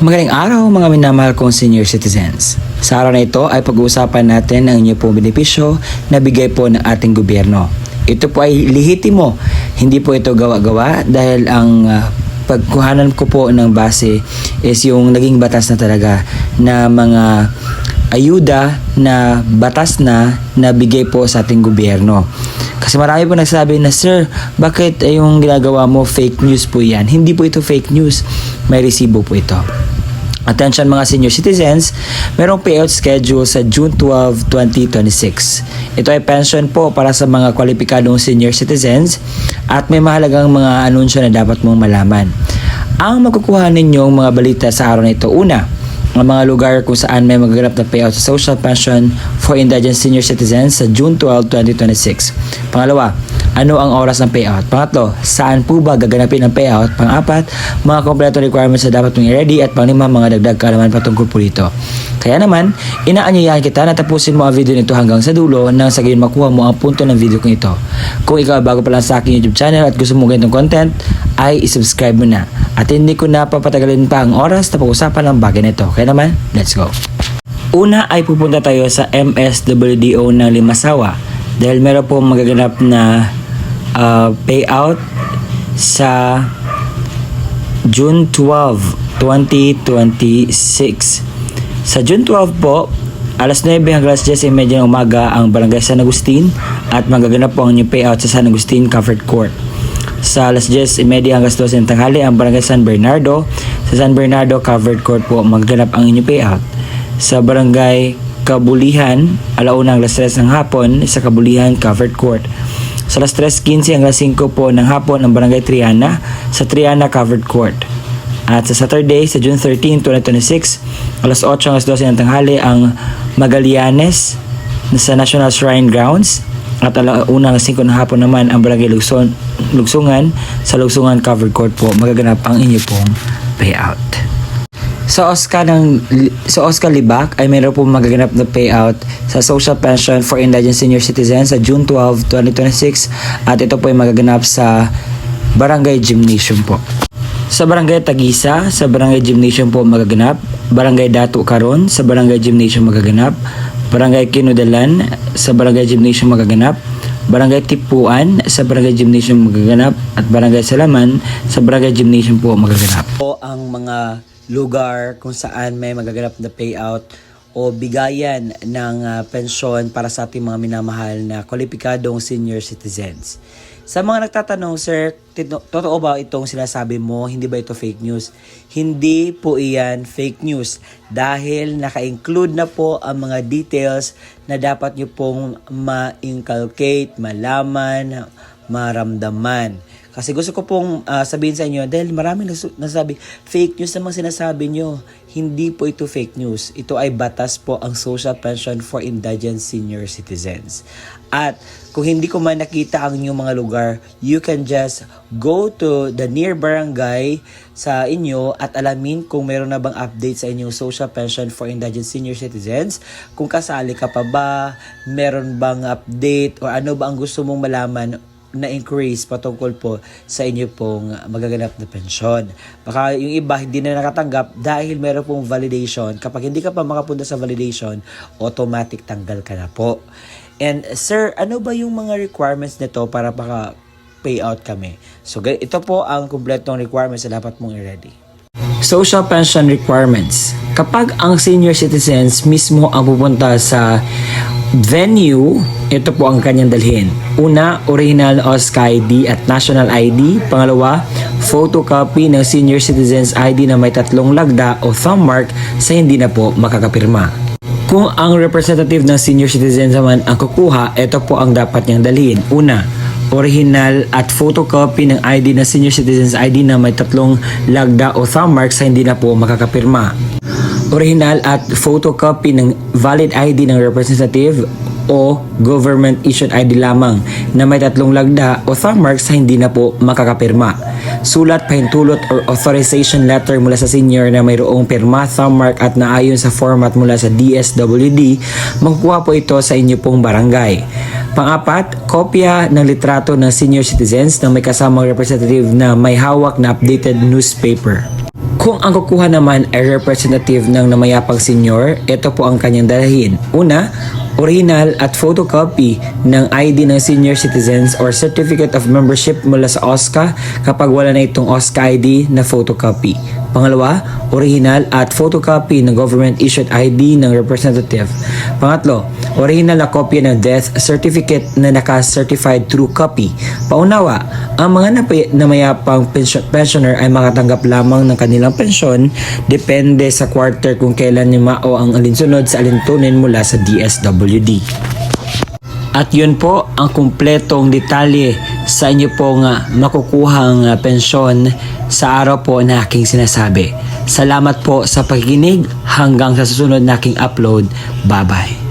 Magaling araw mga minamahal kong senior citizens. Sa araw na ito ay pag-uusapan natin ang inyo pong benepisyo na bigay po ng ating gobyerno. Ito po ay lehitimo, hindi po ito gawa-gawa dahil ang pagkuhanan ko po ng base is yung naging batas na talaga na mga ayuda na batas na nabigay po sa ating gobyerno. Kasi marami po nagsabi na, Sir, bakit yung ginagawa mo fake news po yan? Hindi po ito fake news. May resibo po ito. Attention mga senior citizens, merong payout schedule sa June 12, 2026. Ito ay pension po para sa mga kwalipikadong senior citizens at may mahalagang mga anunsyo na dapat mong malaman. Ang makukuha ninyong mga balita sa araw na ito, una, ang mga lugar kung saan may magaganap na payout sa social pension for indigent senior citizens sa June 12, 2026. Pangalawa, ano ang oras ng payout? Pangatlo, saan po ba gaganapin ang payout? Pang-apat, mga kompleto requirements na dapat mong i-ready at pang-lima, mga dagdag kaalaman patungkol po dito. Kaya naman, inaanyayahan kita na tapusin mo ang video nito hanggang sa dulo nang sa gayon makuha mo ang punto ng video kong ito. Kung ikaw bago pa lang sa aking YouTube channel at gusto mo ganitong content, ay isubscribe mo na. At hindi ko na papatagalin pa ang oras na pag-usapan ng bagay na ito. Kaya naman, let's go! Una ay pupunta tayo sa MSWDO ng Limasawa dahil meron po magaganap na payout sa June 12, 2026. Sa June 12 po, alas 9 hanggang alas 10:30 ng umaga ang Barangay San Agustin at magaganap po ang inyong payout sa San Agustin Covered Court. Sa alas 10:30 hanggang alas 12 ng tanghali ang Barangay San Bernardo. Sa San Bernardo Covered Court po magaganap ang inyong payout. Sa Barangay Kabulihan, alauna hanggang alas 3 ng hapon sa Kabulihan Covered Court. Sa alas 3:15 hanggang 5 po ng hapon ang Barangay Triana sa Triana Covered Court. At sa Saturday, sa June 13, 2026, alas 8 hanggang 12 ng tanghali ang Magallanes sa National Shrine Grounds. At alauna hanggang 5 ng hapon naman ang Barangay Lugsungan sa Lugsungan Covered Court po magaganap ang inyo pong payout. Sa Oscar Libak ay mayroon po magaganap na payout sa Social Pension for Indigent Senior Citizens sa June 12, 2026 at ito po ay magaganap sa Barangay Gymnasium po. Sa Barangay Tagisa, sa Barangay Gymnasium po magaganap, Barangay Datu Caron, sa Barangay Gymnasium magaganap, Barangay Kinudalan, sa Barangay Gymnasium magaganap, Barangay Tipuan, sa Barangay Gymnasium magaganap, at Barangay Salaman, sa Barangay Gymnasium po magaganap. Po ang mga lugar kung saan may magaganap na payout o bigayan ng pensyon para sa ating mga minamahal na kwalipikadong senior citizens. Sa mga nagtatanong, Sir, totoo ba itong sinasabi mo? Hindi ba ito fake news? Hindi po iyan fake news dahil naka-include na po ang mga details na dapat nyo pong ma-inculcate, malaman, maramdaman. Kasi gusto ko pong sabihin sa inyo dahil maraming nasabi, fake news namang sinasabi nyo. Hindi po ito fake news. Ito ay batas po ang Social Pension for Indigent Senior Citizens. At kung hindi ko man nakita ang inyong mga lugar, you can just go to the near barangay sa inyo at alamin kung meron na bang update sa inyong Social Pension for Indigent Senior Citizens. Kung kasali ka pa ba, meron bang update o ano ba ang gusto mong malaman na increase patungkol po sa inyo pong magaganap na pensyon. Baka yung iba hindi na nakatanggap dahil meron pong validation. Kapag hindi ka pa makapunta sa validation, automatic tanggal ka na po. And sir, ano ba yung mga requirements nito para payout kami? So ito po ang kumpletong requirements na dapat mong i-ready. Social pension requirements. Kapag ang senior citizens mismo ang pupunta sa venue, ito po ang kanyang dalhin. Una, original OSCA ID at national ID. Pangalawa, photocopy ng senior citizens ID na may 3 lagda o thumb mark sa hindi na po makakapirma. Kung ang representative ng senior citizens naman ang kukuha, ito po ang dapat niyang dalhin. Una, original at photocopy ng ID ng senior citizens ID na may 3 lagda o thumb mark sa hindi na po makakapirma. Original at photocopy ng valid ID ng representative o government issued ID lamang na may 3 lagda o thumb mark sa hindi na po makakapirma. Sulat, pahintulot or authorization letter mula sa senior na mayroong pirma, thumb mark at naayon sa format mula sa DSWD, makukuha po ito sa inyo pong barangay. Pang-apat, kopya ng litrato ng senior citizens na may kasamang representative na may hawak na updated newspaper. Kung ang kukuha naman ay representative ng namayapang senior, ito po ang kanyang dalahin. Una, original at photocopy ng ID ng senior citizens or certificate of membership mula sa OSCA kapag wala na itong OSCA ID na photocopy. Pangalawa, original at photocopy ng government-issued ID ng representative. Pangatlo, original na kopya ng death certificate na naka-certified true copy. Paunawa, ang mga namayapang pensioner ay makatanggap lamang ng kanilang pensyon depende sa quarter kung kailan nimao ang alinsunod sa alintunin mula sa DSWD. At yun po ang kumpletong detalye sa inyo pong makukuhang pensyon sa araw po na aking sinasabi. Salamat po sa pakikinig hanggang sa susunod na aking upload. Bye-bye.